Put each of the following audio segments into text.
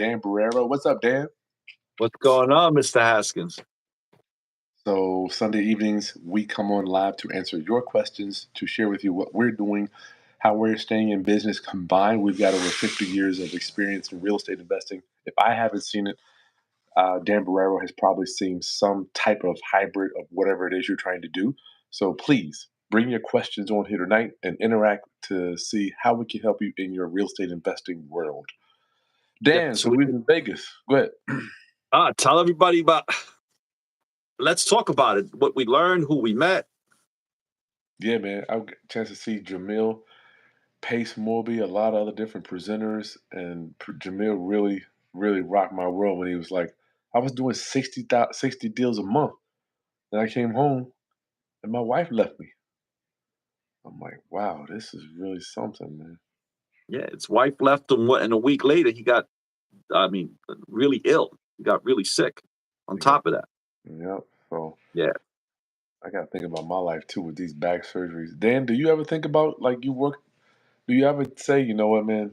Dan Borrero. What's up, Dan? What's going on, Mr. Haskins? So Sunday evenings, we come on live to answer your questions, to share with you what we're doing, how we're staying in business. Combined, we've got over 50 years of experience in real estate investing. If I haven't seen it, Dan Borrero has probably seen some type of hybrid of whatever it is you're trying to do. So please bring your questions on here tonight and interact to see how we can help you in your real estate investing world. Yep. Dan, so we're in Vegas. Go ahead. Tell everybody about. Let's talk about it. What we learned, who we met. Yeah, man. I got a chance to see Jamil, Pace Morby, a lot of other different presenters, and Jamil really rocked my world when he was like, I was doing 60 deals a month. Then I came home and my wife left me. I'm like, wow, this is really something, man. Yeah, his wife left him. And a week later, he got, really ill. He got really sick. On top of that, Yep. So yeah. I got to think about my life too with these back surgeries. Dan, do you ever think about like you work? Do you ever say, you know what, man,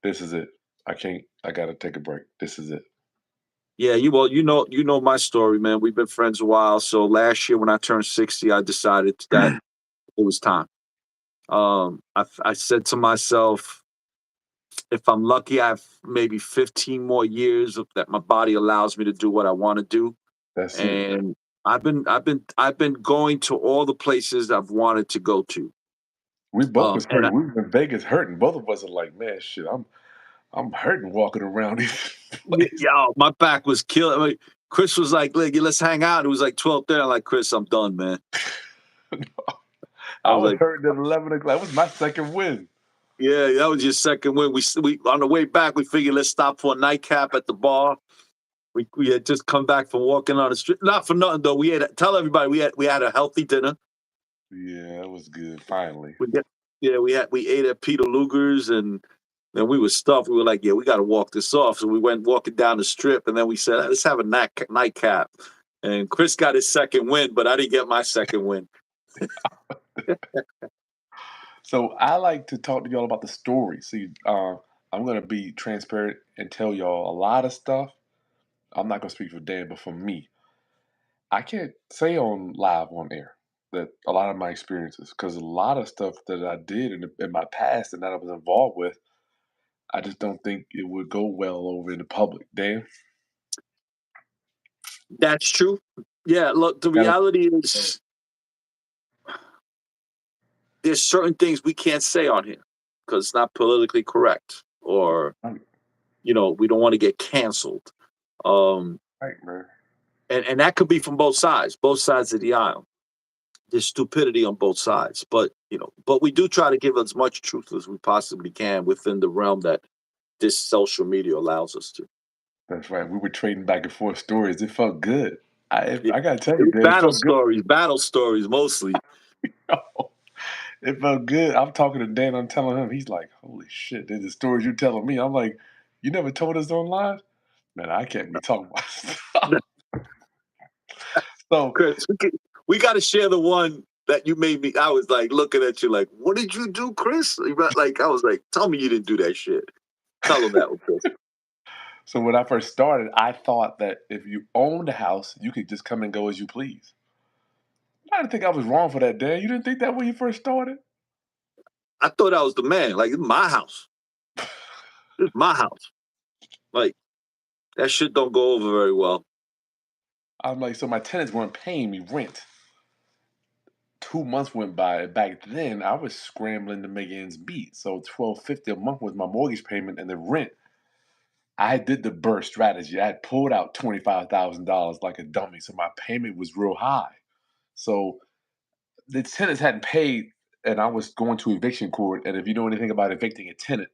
this is it. I can't. I got to take a break. This is it. Yeah, you know my story, man. We've been friends a while. So last year when I turned 60, I decided that it was time. I said to myself, if I'm lucky, I have maybe 15 more years that my body allows me to do what I want to do. That's it. And I've been going to all the places I've wanted to go to. We both was And hurting. We were in Vegas hurting. Both of us are like, man, shit, I'm hurting walking around these places. yeah, my back was killing. I mean, Chris was like, let's hang out. It was like 12:30. I'm like, Chris, I'm done, man. I I was was like, hurting at 11 o'clock. That was my second win. yeah, that was your second win. We on the way back, we figured let's stop for a nightcap at the bar. We had just come back from walking on the street. Not for nothing though. Tell everybody we had a healthy dinner. Yeah, that was good. Finally. We ate at Peter Luger's and then we were stuffed. We were like, yeah, we got to walk this off. So we went walking down the strip and then we said, let's have a nightcap. And Chris got his second win, but I didn't get my second win. So I like to talk to y'all about the story. See, I'm gonna be transparent and tell y'all a lot of stuff. I'm not gonna speak for Dan, but for me, I can't say on live on air that a lot of my experiences, because a lot of stuff that I did in my past and that I was involved with, I just don't think it would go well over in the public. Dan, That's true. Yeah, look, the gotta, reality is there's certain things we can't say on here because it's not politically correct or, right, we don't want to get canceled. Um, right, man. and that could be from both sides of the aisle. There's stupidity on both sides, but we do try to give as much truth as we possibly can within the realm that this social media allows us to. That's right. We were trading back and forth stories. It felt good. Yeah. I gotta tell you, Dan, it felt good. Battle stories mostly. It felt good. I'm talking to Dan. I'm telling him. He's like, "Holy shit! There's the stories you're telling me." I'm like, "You never told us on live, man. I can't be talking about stuff." So, Chris, we got to share the one that you made me. I was like looking at you like, what did you do, Chris? Like, I was like, tell me you didn't do that shit. Tell them that, Chris. so when I first started, I thought that if you owned a house, you could just come and go as you please. I didn't think I was wrong for that, Dan. You didn't think that when you first started? I thought I was the man. Like, it's my house. It's my house. Like, that shit don't go over very well. I'm like, so my tenants weren't paying me rent. 2 months went by. Back then, I was scrambling to make ends meet. So $1,250 a month was my mortgage payment and the rent. I did the BRRRR strategy. I had pulled out $25,000 like a dummy, so my payment was real high. So the tenants hadn't paid, and I was going to eviction court. And if you know anything about evicting a tenant,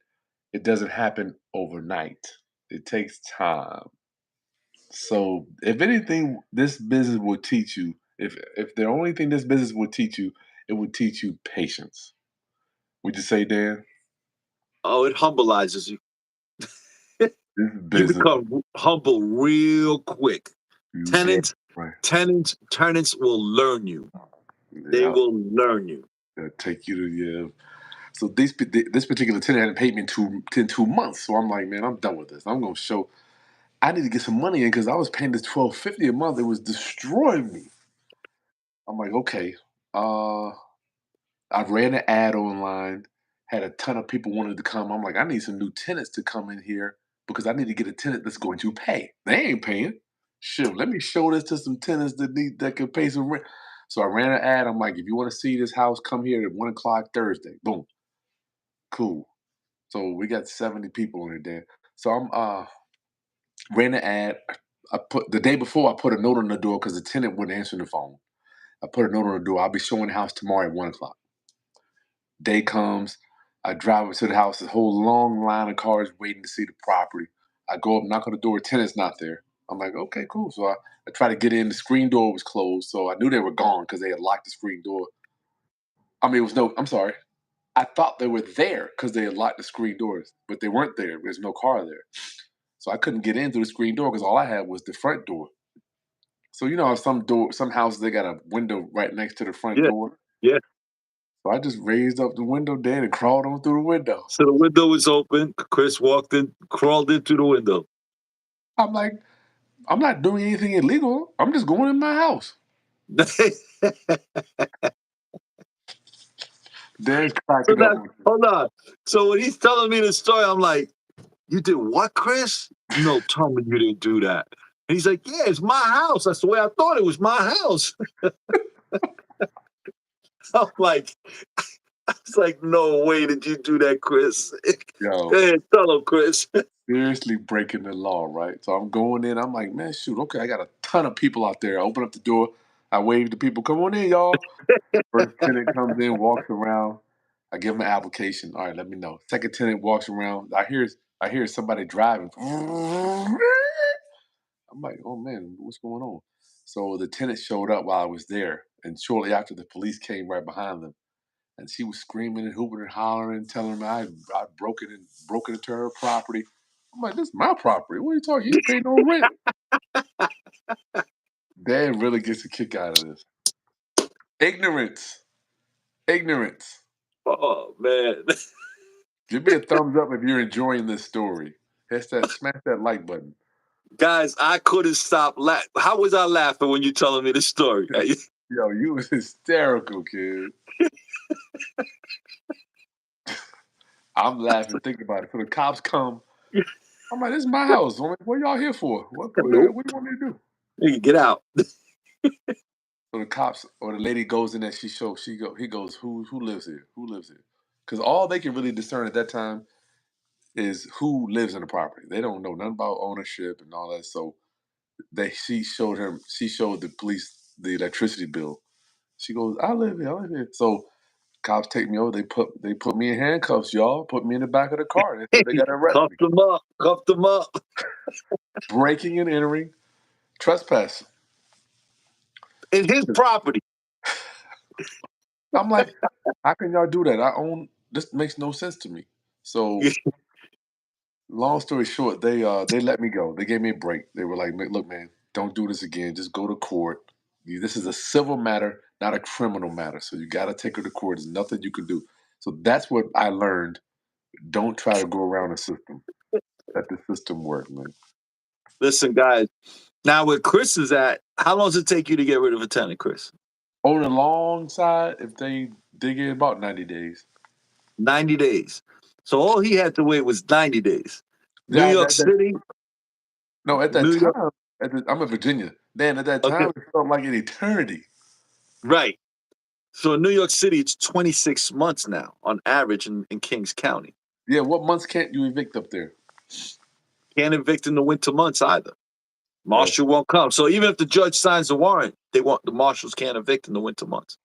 it doesn't happen overnight. It takes time. So if anything, this business will teach you. If the only thing this business will teach you, it would teach you patience. Would you say, Dan? Oh, it humbleizes you. This You business, become humble real quick. you damn Tenants right. will learn you. They Yeah, will learn you. they'll take you to your So this particular tenant hadn't paid me in 2 months. So I'm like, man, I'm done with this. I'm gonna show. I need to get some money in because I was paying this $12.50 a month. It was destroying me. I'm like, okay. I ran an ad online. Had a ton of people wanted to come. I'm like, I need some new tenants to come in here because I need to get a tenant that's going to pay. They ain't paying. Shoot, let me show this to some tenants that can pay some rent. So I ran an ad. I'm like, if you want to see this house, come here at 1 o'clock Thursday. Boom. Cool. So we got 70 people on it there. So I'm ran an ad. I put the day before I put a note on the door because the tenant wouldn't answer the phone. I put a note on the door. I'll be showing the house tomorrow at 1 o'clock. Day comes, I drive up to the house, a whole long line of cars waiting to see the property. I go up, knock on the door, tenant's not there. I'm like, okay, cool. So I try to get in. The screen door was closed, so I knew they were gone because they had locked the screen door. I mean, I'm sorry. I thought they were there because they had locked the screen doors, but they weren't there. There's no car there. So I couldn't get in through the screen door because all I had was the front door. So you know how some houses they got a window right next to the front Yeah, door. yeah. So I just raised up the window there and crawled on through the window. So the window was open. Chris walked in, crawled in through the window. I'm like, I'm not doing anything illegal. I'm just going in my house. They're So cracking up. that, hold on. So when he's telling me the story, I'm like, you did what, Chris? No, tell me you didn't do that. And he's like, yeah, it's my house. That's the way I thought it was my house. I'm like, I was like, no way did you do that, Chris. Yo, Go ahead, tell him, Chris. seriously breaking the law, right? So I'm going in. I'm like, man, shoot, okay, I got a ton of people out there. I open up the door. I wave to people, come on in, y'all. First tenant comes in, walks around. I give him an application. All right, let me know. Second tenant walks around. I hear somebody driving. I'm like, oh man, what's going on? So the tenant showed up while I was there, and shortly after, the police came right behind them, and she was screaming and hooping and hollering, telling me I broken into her property. I'm like, this is my property. What are you talking? You ain't pay no rent. Dad really gets a kick out of this. Ignorance, ignorance. Oh, man. Give me a thumbs up if you're enjoying this story. Smash that like button. Guys, I couldn't stop laughing. How was I laughing when you telling me the story? Yo, you was hysterical, kid. I'm laughing, thinking about it. So the cops come. I'm like, this is my house. I'm like, what y'all here for? What do you want me to do? You get out. So the cops or the lady goes in there. He goes, who lives here? Who lives here? Because all they can really discern at that time is who lives in the property. They don't know nothing about ownership and all that. So she showed the police the electricity bill. She goes, I live here. I live here. So cops take me over. They put me in handcuffs, y'all. Put me in the back of the car. They said they got to arrest me. Cuffed them up. Cuffed them up. Breaking and entering, trespass. In his property. I'm like, how can y'all do that? I own this. Makes no sense to me. So, long story short, they let me go. They gave me a break. They were like, look, man, don't do this again. Just go to court. This is a civil matter, not a criminal matter. So you got to take her to court. There's nothing you can do. So that's what I learned. Don't try to go around the system. Let the system work, man. Listen, guys. Now, where Chris is at, how long does it take you to get rid of a tenant, Chris? On the long side, if they dig in, about 90 days. 90 days. So all he had to wait was 90 days. New Yeah, York City. no, at that New York. time, I'm in Virginia. Man, at that Okay. time, it felt like an eternity. Right. So in New York City, it's 26 months now on average in Kings County. Yeah, what months can't you evict up there? Can't evict in the winter months either. Marshal won't come. So even if the judge signs the warrant, the marshals can't evict in the winter months.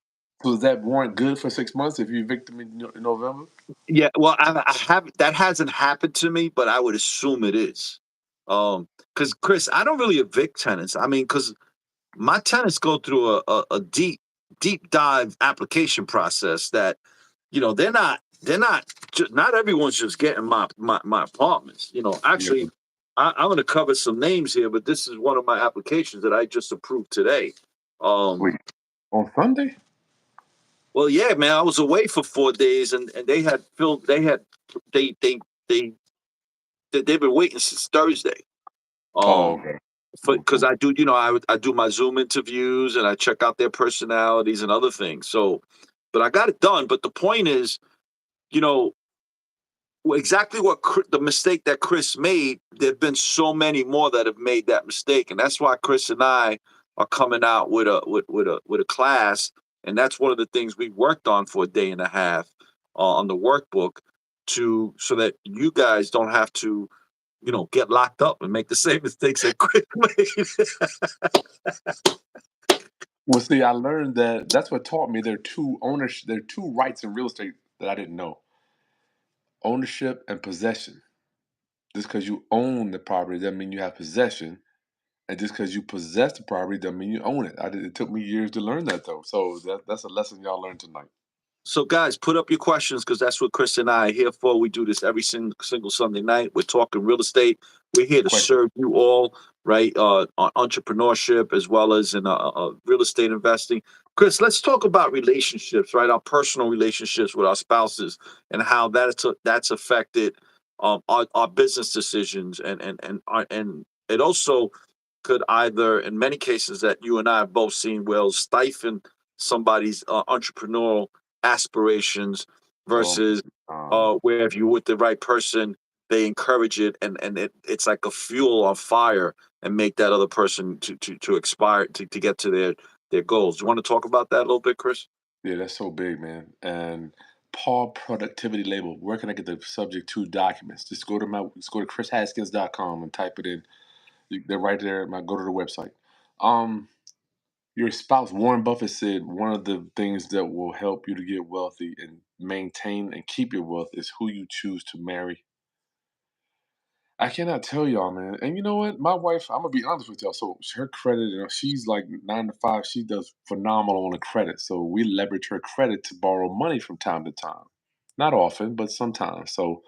So is that warrant good for 6 months if you evict them in November? Yeah, well, I have that hasn't happened to me, but I would assume it is. Because Chris, I don't really evict tenants. I mean, because my tenants go through a deep dive application process that not everyone's just getting my apartments. Actually, Yeah. I'm going to cover some names here, but this is one of my applications that I just approved today. Wait, on Sunday? Well, yeah, man, I was away for 4 days, and they had filled. They they they they've been waiting since Thursday. Oh, Um, okay. because Okay. I do, I do my Zoom interviews and I check out their personalities and other things. So, but I got it done. But the point is, you know, exactly what the mistake that Chris made. There've been so many more that have made that mistake, and that's why Chris and I are coming out with a class, and that's one of the things we worked on for a day and a half on the workbook to so that you guys don't have to get locked up and make the same mistakes that Chris made. Well, see, I learned that that's what taught me there are two rights in real estate that I didn't know: ownership and possession. Just because you own the property doesn't mean you have possession, and just because you possess the property doesn't mean you own it. It took me years to learn that though, so that's a lesson y'all learned tonight. So, guys, put up your questions because that's what Chris and I are here for. We do this every single Sunday night. We're talking real estate. We're here to Question. serve you all, right? On entrepreneurship as well as in real estate investing. Chris, let's talk about relationships, right? Our personal relationships with our spouses and how that's affected our business decisions, and it also could either, in many cases that you and I have both seen, will stifle somebody's entrepreneurial aspirations Oh, versus um, where if you're with the right person, they encourage it and it's like a fuel on fire and make that other person to expire to get to their goals. You want to talk about that a little bit, Chris? yeah, that's so big, man. And Paul productivity label. Where can I get the subject to documents? Just go to chrishaskins.com and type it in. They're right there. Go to the website. Um, Your spouse, Warren Buffett said, one of the things that will help you to get wealthy and maintain and keep your wealth is who you choose to marry. I cannot tell y'all, man. And you know what? My wife, I'm gonna be honest with y'all. So her credit, she's like 9 to 5. She does phenomenal on the credit. So we leverage her credit to borrow money from time to time. Not often, but sometimes. So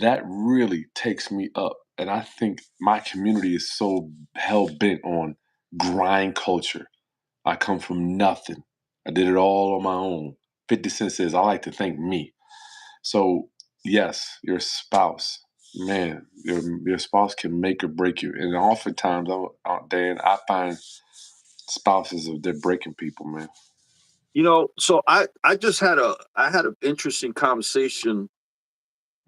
that really takes me up. And I think my community is so hell bent on grind culture. I come from nothing. I did it all on my own. 50 Cent says, I like to thank me. So, yes, your spouse, man, your spouse can make or break you. And oftentimes, Dan, I find spouses, they're breaking people, man. So I just had an interesting conversation.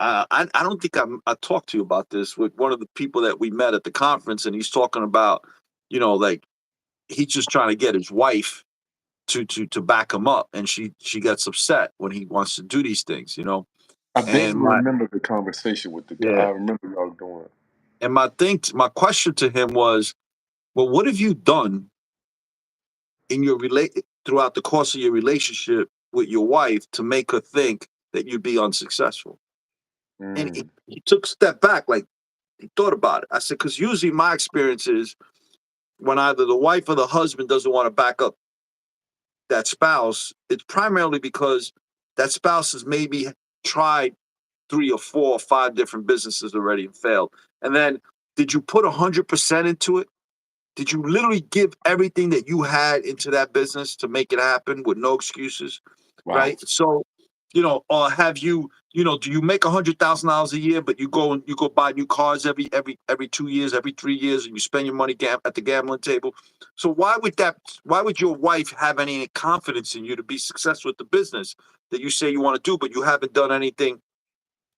I don't think I talked to you about this with one of the people that we met at the conference, and he's talking about, like he's just trying to get his wife to back him up, and she gets upset when he wants to do these things. I And vaguely my remember the conversation with the guy. yeah, I remember y'all doing it. and my question to him was, well, what have you done in your relate throughout the course of your relationship with your wife to make her think that you'd be unsuccessful? And he, Mm, he took a step back, like he thought about it. I said, because usually my experience is when either the wife or the husband doesn't want to back up that spouse, it's primarily because that spouse has maybe tried 3 or 4 or 5 different businesses already and failed. And then, did you put 100% into it? Did you literally give everything that you had into that business to make it happen with no excuses? wow. Right. So, or have you, do you make $100,000 a year, but you go buy new cars every 2 years, every 3 years, and you spend your money at the gambling table? So why would your wife have any confidence in you to be successful with the business that you say you want to do, but you haven't done anything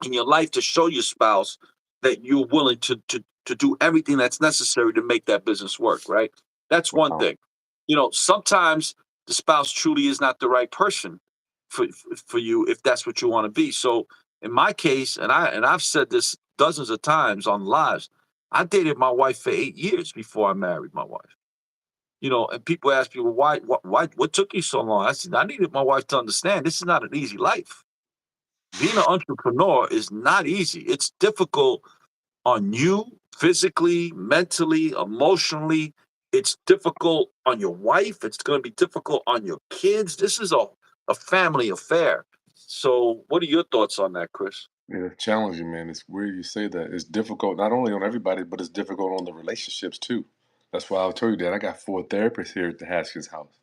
in your life to show your spouse that you're willing to do everything that's necessary to make that business work, right? That's one Wow. thing. Sometimes the spouse truly is not the right person for you if that's what you want to be. So in my case, and I've said this dozens of times on lives, I dated my wife for 8 years before I married my wife. And people ask me, well, what took you so long? I said, I needed my wife to understand this is not an easy life. Being an entrepreneur is not easy. It's difficult on you physically, mentally, emotionally. It's difficult on your wife. It's going to be difficult on your kids. This is a family affair. So, what are your thoughts on that, Chris? Yeah, it's challenging, man. It's weird you say that. It's difficult not only on everybody, but it's difficult on the relationships too. That's why I'll tell you that I got 4 therapists here at the Haskins house.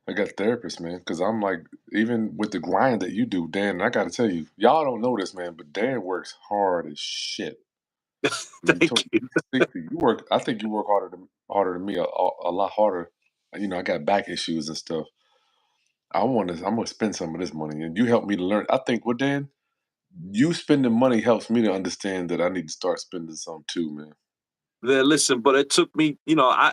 I got therapists, man, because I'm like, even with the grind that you do, Dan, I got to tell you, y'all don't know this, man, but Dan works hard as shit. You Thank told you. you 60. You work. I think you work harder than me, a lot harder. I got back issues and stuff. I'm gonna spend some of this money, and you help me to learn. I think, well, Dan, you spending money helps me to understand that I need to start spending some too, man. Then listen, but it took me, I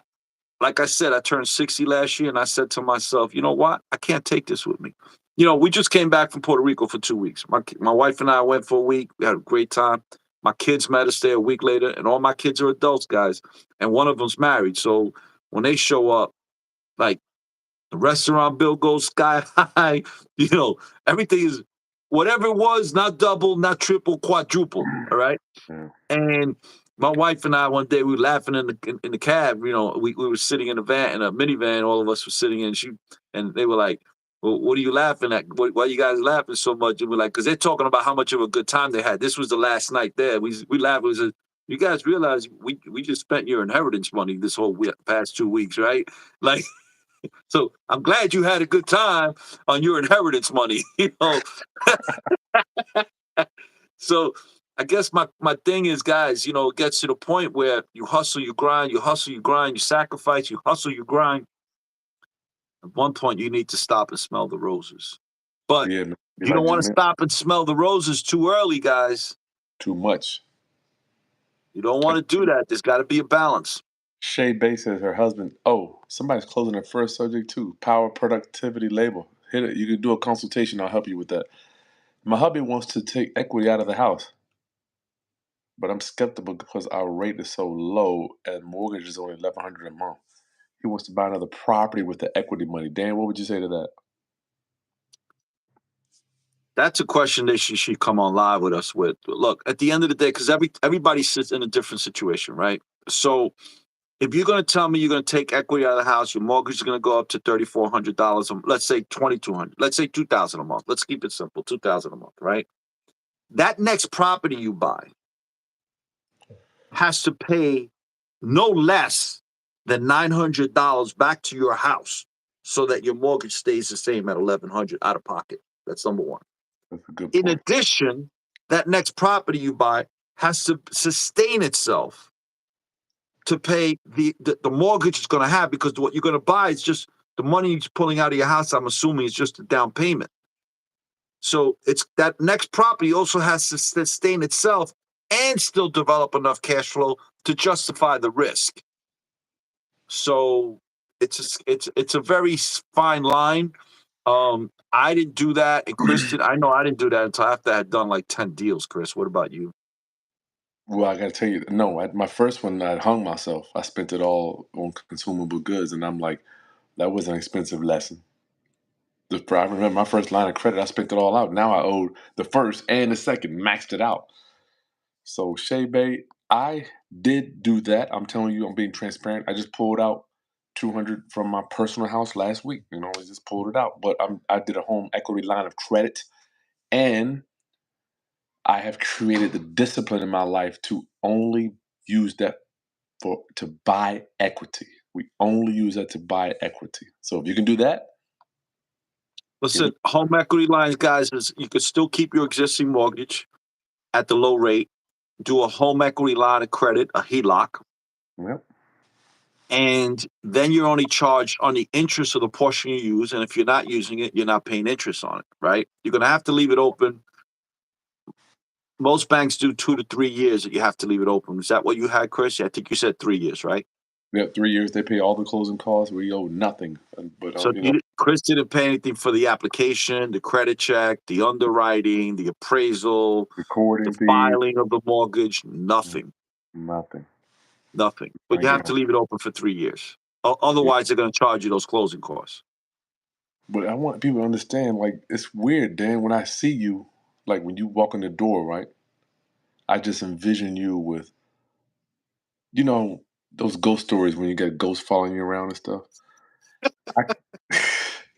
like I said, I turned 60 last year, and I said to myself, you know what? I can't take this with me. We just came back from Puerto Rico for 2 weeks. My wife and I went for a week. We had a great time. My kids met us there a week later, and all my kids are adults, guys, and one of them's married. So when they show up, like the restaurant bill goes sky high. You know, everything is whatever it was, not double, not triple, quadruple. All right. Yeah. And my wife and I one day we were laughing in the cab. We were sitting in a van, in a minivan. All of us were sitting in. And they were like, "Well, what are you laughing at? Why you guys laughing so much?" And we're like, "Because they're talking about how much of a good time they had. This was the last night there." We laughed. We said, "You guys realize we just spent your inheritance money this whole past 2 weeks, right?" Like, so I'm glad you had a good time on your inheritance money. So I guess my thing is, guys, it gets to the point where you hustle, you grind, you hustle, you grind, you sacrifice, you hustle, you grind. At one point, you need to stop and smell the roses. But Yeah, man. Be you don't like want to Jamil. stop and smell the roses too early, guys. Too much. You don't want to do that. There's got to be a balance. Shay Bay says her husband. Oh, somebody's closing their first subject too. Power productivity label. Hit it. You can do a consultation. I'll help you with that. My hubby wants to take equity out of the house, but I'm skeptical because our rate is so low and mortgage is only 1,100 a month. He wants to buy another property with the equity money. Dan, what would you say to that? That's a question that she should come on live with us with. Look, at the end of the day, because everybody sits in a different situation, right? So if you're going to tell me you're going to take equity out of the house, your mortgage is going to go up to $3,400. Let's say 2,200. Let's say 2,000 a month. Let's keep it simple. 2,000 a month, right? That next property you buy has to pay no less than $900 back to your house so that your mortgage stays the same at 1,100 out of pocket. That's number one. That's a good In point. addition, that next property you buy has to sustain itself to pay the mortgage it's going to have, because what you're going to buy is just the money you're pulling out of your house. I'm assuming is just a down payment. So it's that next property also has to sustain itself and still develop enough cash flow to justify the risk. So it's a very fine line. I didn't do that, and Christian, I know I didn't do that until after I had done like 10 deals. Chris, what about you? Well, I gotta tell you, no, my first one, I hung myself. I spent it all on consumable goods, and I'm like, that was an expensive lesson. I remember my first line of credit, I spent it all out. Now I owed the first and the second, maxed it out. So Shay Bay, I did do that. I'm telling you, I'm being transparent. I just pulled out 200 from my personal house last week. I just pulled it out. But I did a home equity line of credit, and I have created the discipline in my life to only use that to buy equity. We only use that to buy equity. So if you can do that, give Listen, it. home equity lines, guys, is you could still keep your existing mortgage at the low rate, do a home equity line of credit, a HELOC, Yep. and then you're only charged on the interest of the portion you use. And if you're not using it, you're not paying interest on it, right? You're going to have to leave it open. Most banks do 2 to 3 years that you have to leave it open. Is that what you had, Chris? I think you said 3 years, right? Yep. 3 years, they pay all the closing costs. We owe nothing. But So Chris didn't pay anything for the application, the credit check, the underwriting, the appraisal, the recording fees, filing of the mortgage, nothing, nothing. nothing. But I you get have home. to leave it open for 3 years. Yeah. Otherwise, they're going to charge you those closing costs. But I want people to understand, like, it's weird, Dan, when I see you, like when you walk in the door, right? I just envision you with, you know, those ghost stories when you got ghosts following you around and stuff. I,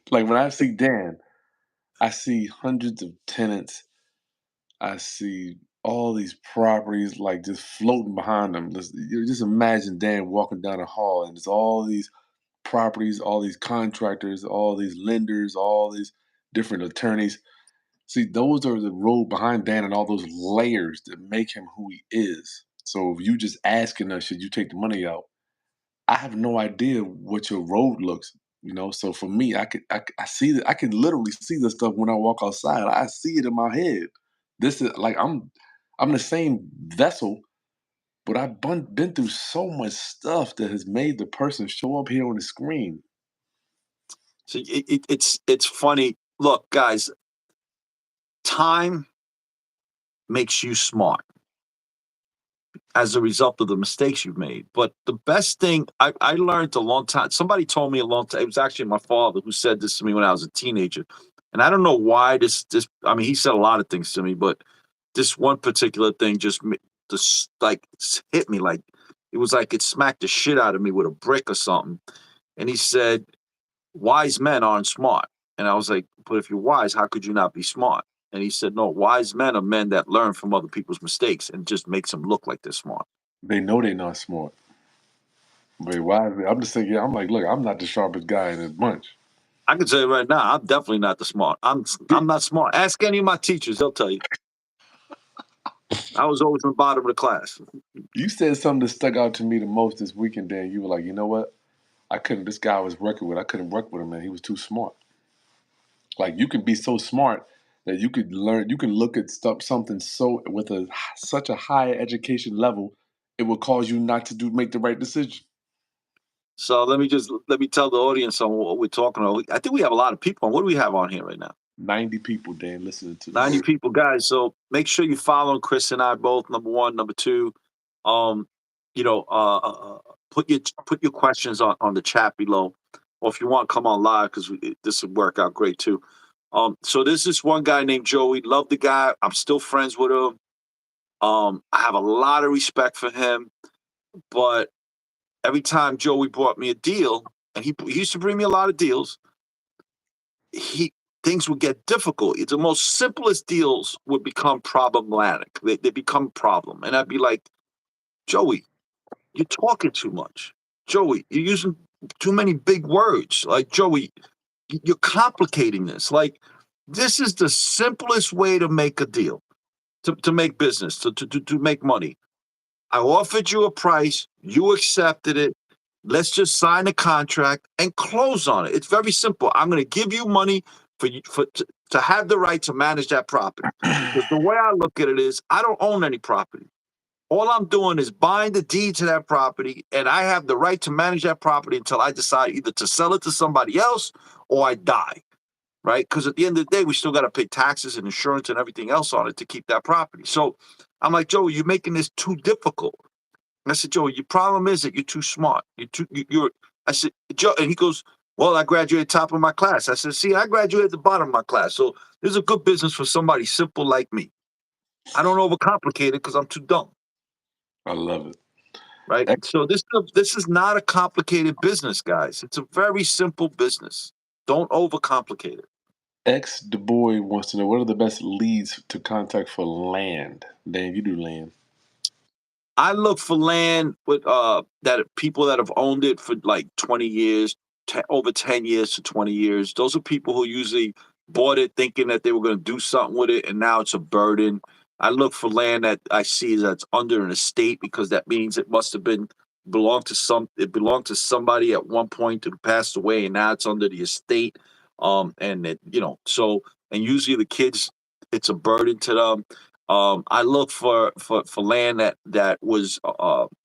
like when I see Dan, I see hundreds of tenants. I see all these properties like just floating behind them. You just imagine Dan walking down the hall and there's all these properties, all these contractors, all these lenders, all these different attorneys. See, those are the road behind Dan and all those layers that make him who he is. So if you just asking us, should you take the money out? I have no idea what your road looks. So for me, I see that I can literally see the stuff when I walk outside. I see it in my head. This is like I'm the same vessel, but I've been through so much stuff that has made the person show up here on the screen. So it's funny. Look, guys, time makes you smart as a result of the mistakes you've made. But the best thing I learned a long time, somebody told me a long time, it was actually my father who said this to me when I was a teenager. And I don't know why I mean, he said a lot of things to me, but this one particular thing just like hit me like it was like it smacked the shit out of me with a brick or something. And he said, wise men aren't smart. And I was like, but if you're wise, how could you not be smart? And he said, no, wise men are men that learn from other people's mistakes and just makes them look like they're smart. They know they're not smart. But why? I'm just thinking. I'm like, look, I'm not the sharpest guy in this bunch. I can tell you right now, I'm definitely not the smart. I'm not smart. Ask any of my teachers, they'll tell you. I was always in the bottom of the class. You said something that stuck out to me the most this weekend, Dan. You were like, you know what? I couldn't. This guy I was working with, I couldn't work with him, man. He was too smart. Like you can be so smart that you could learn. You can look at something so with such a high education level, it will cause you not to make the right decision. So let me tell the audience on what we're talking about. I think we have a lot of people on. What do we have on here right now? 90 people, Dan, listening to 90 this. people, guys. So make sure you follow Chris and I both. Number one, number two, um, you know, put your questions on the chat below, or if you want, come on live because this would work out great too. So there's this one guy named Joey. Love the guy. I'm still friends with him. I have a lot of respect for him, but every time Joey brought me a deal, and he used to bring me a lot of deals, he things would get difficult. The most simplest deals would become problematic. They become a problem. And I'd be like, Joey, you're talking too much. Joey, you're using too many big words. Like, Joey, you're complicating this. Like, this is the simplest way to make a deal, to make business, to make money. I offered you a price, you accepted it. Let's just sign a contract and close on it. It's very simple. I'm going to give you money for you to have the right to manage that property. Because the way I look at it is, I don't own any property. All I'm doing is buying the deed to that property, and I have the right to manage that property until I decide either to sell it to somebody else or I die. Right? Because at the end of the day, we still got to pay taxes and insurance and everything else on it to keep that property. So I'm like, Joey, you're making this too difficult. And I said, Joey, your problem is that you're too smart. I said, Joe, and he goes, well, I graduated top of my class. I said, see, I graduated at the bottom of my class. So this is a good business for somebody simple like me. I don't overcomplicate it because I'm too dumb. I love it. Right. So this is not a complicated business, guys. It's a very simple business. Don't overcomplicate it. Ex Du Bois wants to know what are the best leads to contact for land. Dan, you do land. I look for land with that people that have owned it for like 20 years, over 10 years to 20 years. Those are people who usually bought it thinking that they were going to do something with it, and now it's a burden. I look for land that I see that's under an estate because that means it must have belonged to somebody at one point who passed away, and now it's under the estate. And and usually the kids, it's a burden to them. I look for land that was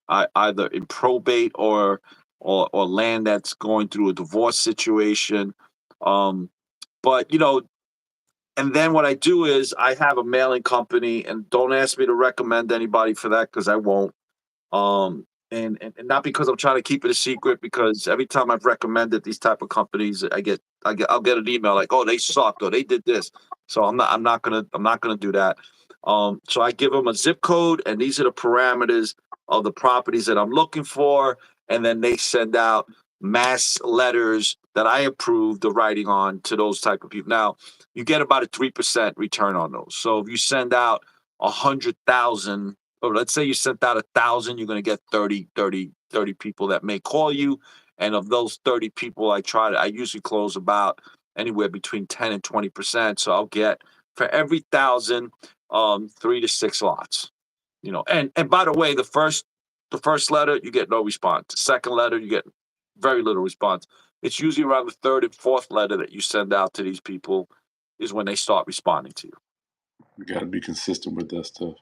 either in probate or land that's going through a divorce situation. But and then what I do is I have a mailing company, and don't ask me to recommend anybody for that because I won't. And not because I'm trying to keep it a secret, because every time I've recommended these type of companies, I'll get an email like, oh, they sucked or they did this. So I'm not gonna do that. So I give them a zip code, and these are the parameters of the properties that I'm looking for, and then they send out mass letters that I approve the writing on to those type of people. Now, you get about a 3% return on those. So if you send out 100,000, or let's say you sent out 1,000, you're going to get 30 people that may call you, And of those 30 people, I usually close about anywhere between 10 and 20%. So I'll get for every 1,000, 3 to 6 lots. And by the way, the first letter you get no response. The second letter you get very little response. It's usually around the third and fourth letter that you send out to these people is when they start responding to you. You got to be consistent with that stuff.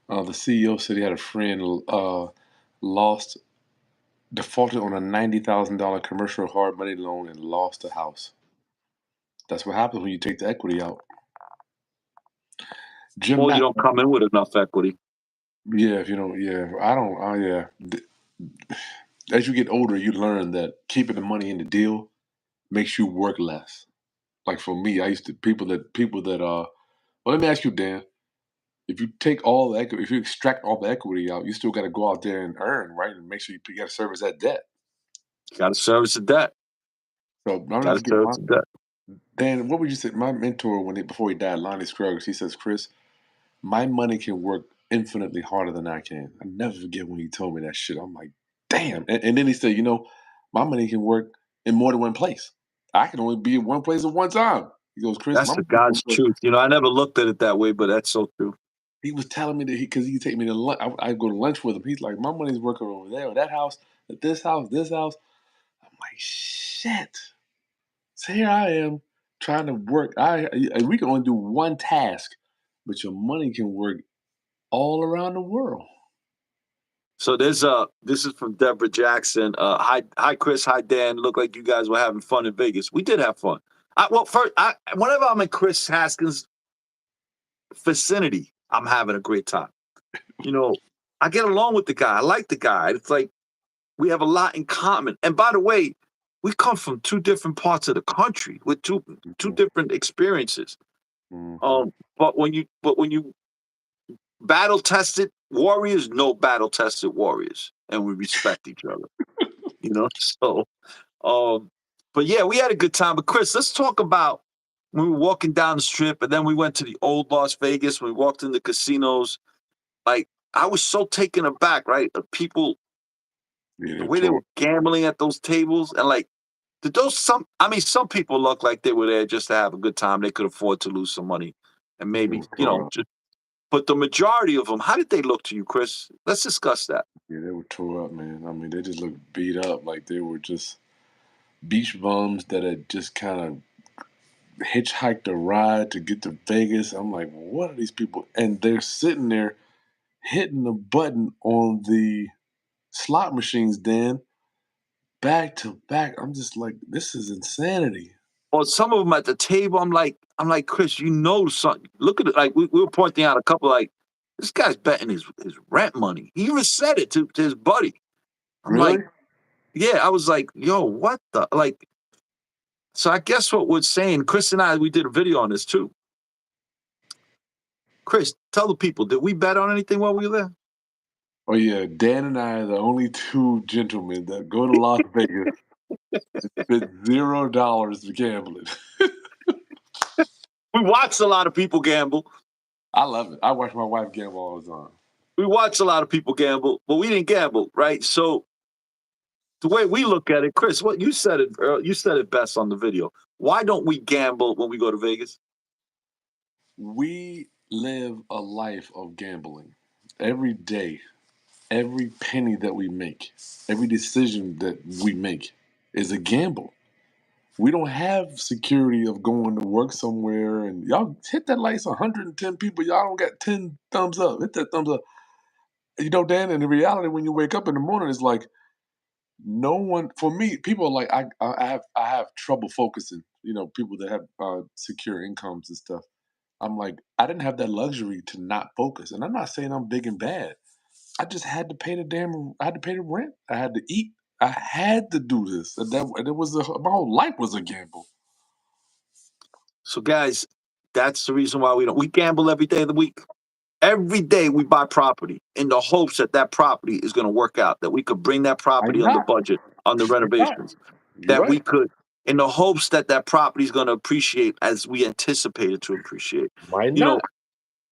The CEO said he had a friend lost defaulted on a $90,000 commercial hard money loan and lost the house. That's what happens when you take the equity out. Jim Or you Matt, don't come in with enough equity. yeah, if you don't, yeah, I don't, yeah. As you get older, you learn that keeping the money in the deal makes you work less. Like for me, I used to well, let me ask you, Dan. If you take all the equity, if you extract all the equity out, you still got to go out there and earn, right? And make sure you got to service that debt. Got to service the debt. So I'm Got to just getting service the debt. Dan, what would you say? My mentor, before he died, Lonnie Scruggs, he says, Chris, my money can work infinitely harder than I can. I never forget when he told me that shit. I'm like, damn. And then he said, my money can work in more than one place. I can only be in one place at one time. He goes, Chris, That's the God's truth. I never looked at it that way, but that's so true. he was telling me that because he could take me to lunch. I go to lunch with him. He's like, my money's working over there, or that house, at this house, this house. I'm like, shit. So here I am trying to work. We can only do one task, but your money can work all around the world. So this is from Deborah Jackson. Hi Chris, hi Dan. Look like you guys were having fun in Vegas. We did have fun. Whenever I'm in Chris Haskins' vicinity, I'm having a great time. I get along with the guy. I like the guy. It's like we have a lot in common. And by the way, we come from two different parts of the country with two different experiences. Mm-hmm. But when you battle tested warriors, no battle tested warriors, and we respect each other. So, but yeah, we had a good time. But Chris, let's talk about when we were walking down the strip, and then we went to the old Las Vegas. We walked in the casinos. Like I was so taken aback, right? Of people, the way they were gambling at those tables, and like, some people look like they were there just to have a good time. They could afford to lose some money, and maybe but the majority of them, how did they look to you, Chris? Let's discuss that. Yeah, they were tore up, man. I mean, they just looked beat up, like they were just beach bums that had just kind of hitchhiked a ride to get to Vegas. I'm like, what are these people? And they're sitting there hitting the button on the slot machines, Dan, back to back. I'm just like, this is insanity. Or some of them at the table, I'm like, Chris, something. Look at it. Like we were pointing out a couple, like this guy's betting his rent money. He even said it to his buddy. I'm Really? like, yeah, I was like, yo, what the like? So I guess what we're saying, Chris and we did a video on this too. Chris, tell the people, did we bet on anything while we were there? Oh yeah, Dan and I are the only two gentlemen that go to Las Vegas and spend $0 gambling. We watched a lot of people gamble. I love it. I watch my wife gamble all the time. We watched a lot of people gamble, but we didn't gamble, right? So the way we look at it, Chris, what you said it best on the video. Why don't we gamble when we go to Vegas? We live a life of gambling every day. Every penny that we make, every decision that we make is a gamble. We don't have security of going to work somewhere and y'all hit that like 110 people. Y'all don't got 10 thumbs up. Hit that thumbs up. Dan, and the reality when you wake up in the morning is like no one for me, people are like I have trouble focusing, people that have secure incomes and stuff. I'm like, I didn't have that luxury to not focus. And I'm not saying I'm big and bad. I just had to pay I had to pay the rent. I had to eat. I had to do this. And it was my whole life was a gamble. So guys, that's the reason why we gamble every day of the week. Every day we buy property in the hopes that property is going to work out, that we could bring that property under budget on the renovations, You're that right. we could, in the hopes that property is going to appreciate as we anticipate it to appreciate. Why not?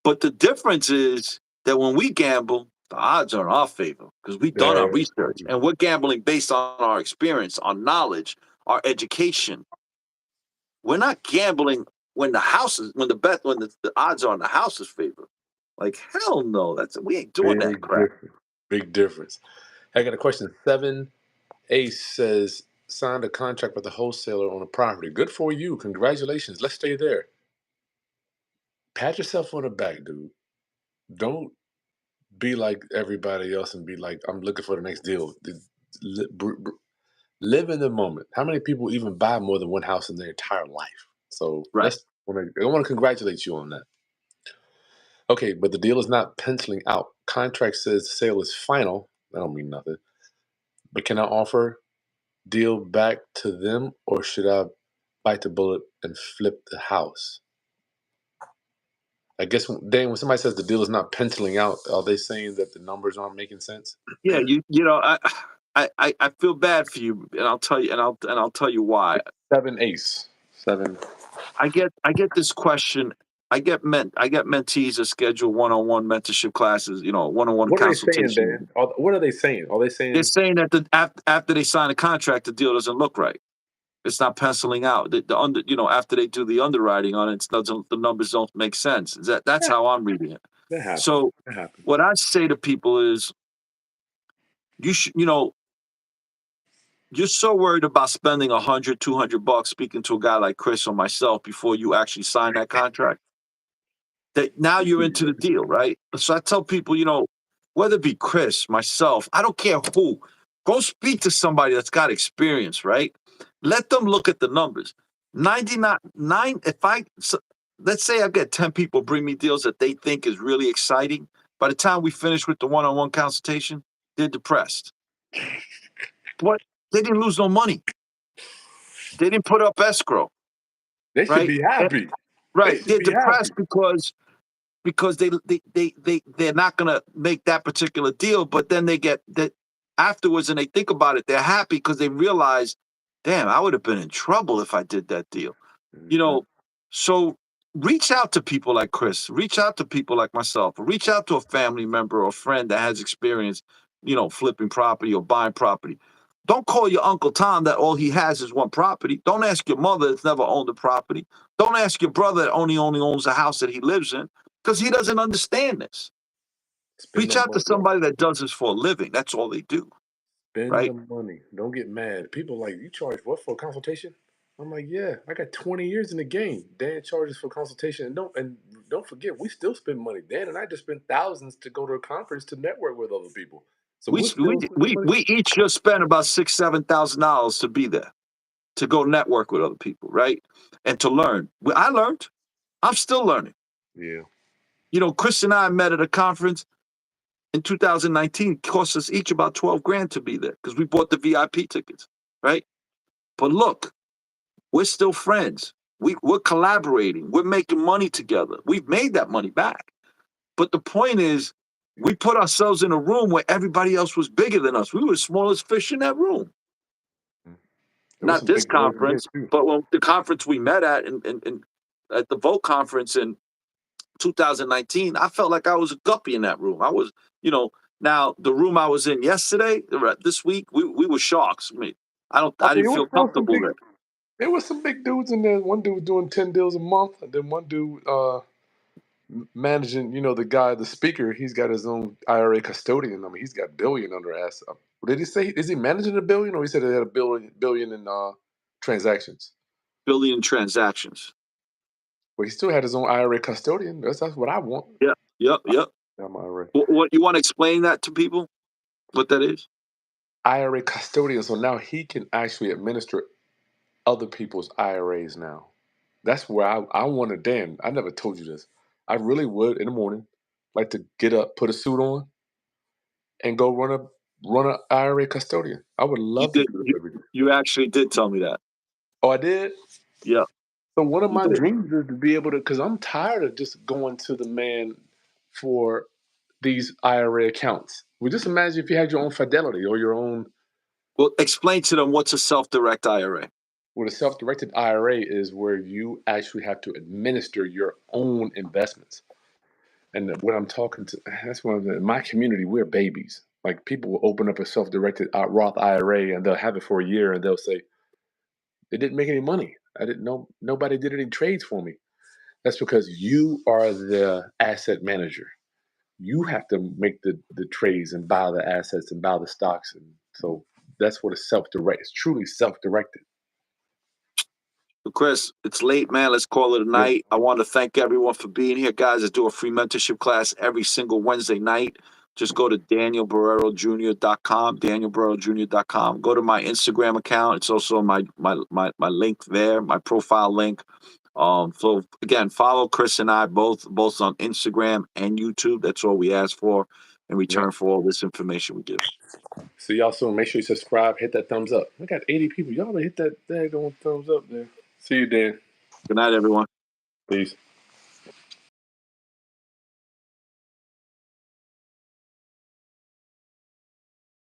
But the difference is that when we gamble, the odds are in our favor because we've done our Yeah. research and we're gambling based on our experience, our knowledge, our education. We're not gambling when the odds are in the house's favor. Like hell no, we ain't doing that Big crap. difference. Big difference. I got a question. 7 Ace says, signed a contract with a wholesaler on a property. Good for you. Congratulations. Let's stay there. Pat yourself on the back, dude. Don't be like everybody else and be like, I'm looking for the next deal. Live in the moment. How many people even buy more than one house in their entire life? So Right. I want to congratulate you on that. Okay, but the deal is not penciling out. Contract says sale is final. That don't mean nothing. But can I offer deal back to them, or should I bite the bullet and flip the house? I guess when somebody says the deal is not penciling out, are they saying that the numbers aren't making sense? Yeah, I feel bad for you, and I'll tell you, and I'll tell you why. 7 Ace. 7. I get this question. I get mentees that schedule one-on-one mentorship classes, one-on-one What are they saying, consultation. Dan? What are they saying? Are they They're saying saying that after they sign a contract, the deal doesn't look right. It's not penciling out. After they do the underwriting on it, the numbers don't make sense. That's "Yeah, how I'm reading it. that happens? So That happens." what I say to people is, you're so worried about spending 100, $200 speaking to a guy like Chris or myself before you actually sign that contract, that now you're into the deal, right? So I tell people, whether it be Chris, myself, I don't care who, go speak to somebody that's got experience, right? Let them look at the numbers. 99, nine, if I, so, let's say I get 10 people bring me deals that they think is really exciting. By the time we finish with the one-on-one consultation, they're depressed. What? They didn't lose no money. They didn't put up escrow, They should right? be happy. They Right. should They're be happy. depressed because they're not gonna make that particular deal, but then they get that afterwards and they think about it, they're happy because they realize, damn, I would have been in trouble if I did that deal. You Mhm. know, so reach out to people like Chris, reach out to people like myself, reach out to a family member or friend that has experience, flipping property or buying property. Don't call your Uncle Tom that all he has is one property. Don't ask your mother that's never owned a property. Don't ask your brother that only owns the house that he lives in because he doesn't understand this. Spend Reach the out to money. somebody that does this for a living. That's all they do, Spend the right? money. Don't get mad. People like, you charge what for a consultation? I'm like, yeah, I got 20 years in the game. Dan charges for consultation, and don't forget, we still spend money. Dan and I just spent thousands to go to a conference to network with other people. So We we're we still spending we, money. we each just spent about $6,000-7,000 to be there, to go network with other people, right? And to learn. I learned. I'm still learning. Yeah. Chris and I met at a conference in 2019. It cost us each about 12 grand to be there because we bought the VIP tickets, right? But look, we're still friends. We're collaborating. We're making money together. We've made that money back. But the point is, we put ourselves in a room where everybody else was bigger than us. We were the smallest fish in that room. Mm. There was Not some this big boys in there conference, too. but when the conference we met at at the Vote conference in 2019, I felt like I was a guppy in that room. I was, now the room I was in yesterday, this week, we were sharks. I I mean, didn't it was feel still some comfortable big. there. There was some big dudes in there. One dude was doing 10 deals a month, and then one dude managing. The guy, the speaker. He's got his own IRA custodian. I mean, he's got billion under ass. Did he say is he managing a billion, or he said he had a billion in transactions? Billion transactions. But he still had his own IRA custodian. That's what I want. Yeah, yep, yep. I'm IRA. What you want to explain that to people? What that is? IRA custodian. So now he can actually administer other people's IRAs now. That's where I want to. Damn, I never told you this. I really would in the morning like to get up, put a suit on, and go run a IRA custodian. I would You love to did. do this You, every day. you actually did tell me that. Oh, I did. Yeah, So one of you my did. dreams is to be able to, because I'm tired of just going to the man for these IRA accounts. Well, just imagine if you had your own Fidelity or your own. Well, explain to them what's a self-direct IRA. Well, a self-directed IRA is where you actually have to administer your own investments. And what I'm talking to, that's one of the, in my community, we're babies. Like people will open up a self-directed Roth IRA and they'll have it for a year and they'll say, it didn't make any money. I didn't know, nobody did any trades for me. That's because you are the asset manager. You have to make the trades and buy the assets and buy the stocks. And so that's what is self-directed. It's truly self-directed. So Chris, it's late, man. Let's call it a Yeah. night. I want to thank everyone for being here, guys. I do a free mentorship class every single Wednesday night. Just go to danielborrerojr.com, danielborrerojr.com. Go to my Instagram account. It's also my link there, my profile link. So again, follow Chris and I both on Instagram and YouTube. That's all we ask for in return Yep. for all this information we give. See y'all soon. Make sure you subscribe, hit that thumbs up. We got 80 people. Y'all better hit that daggone thumbs up there. See you, Dan. Good night, everyone. Peace.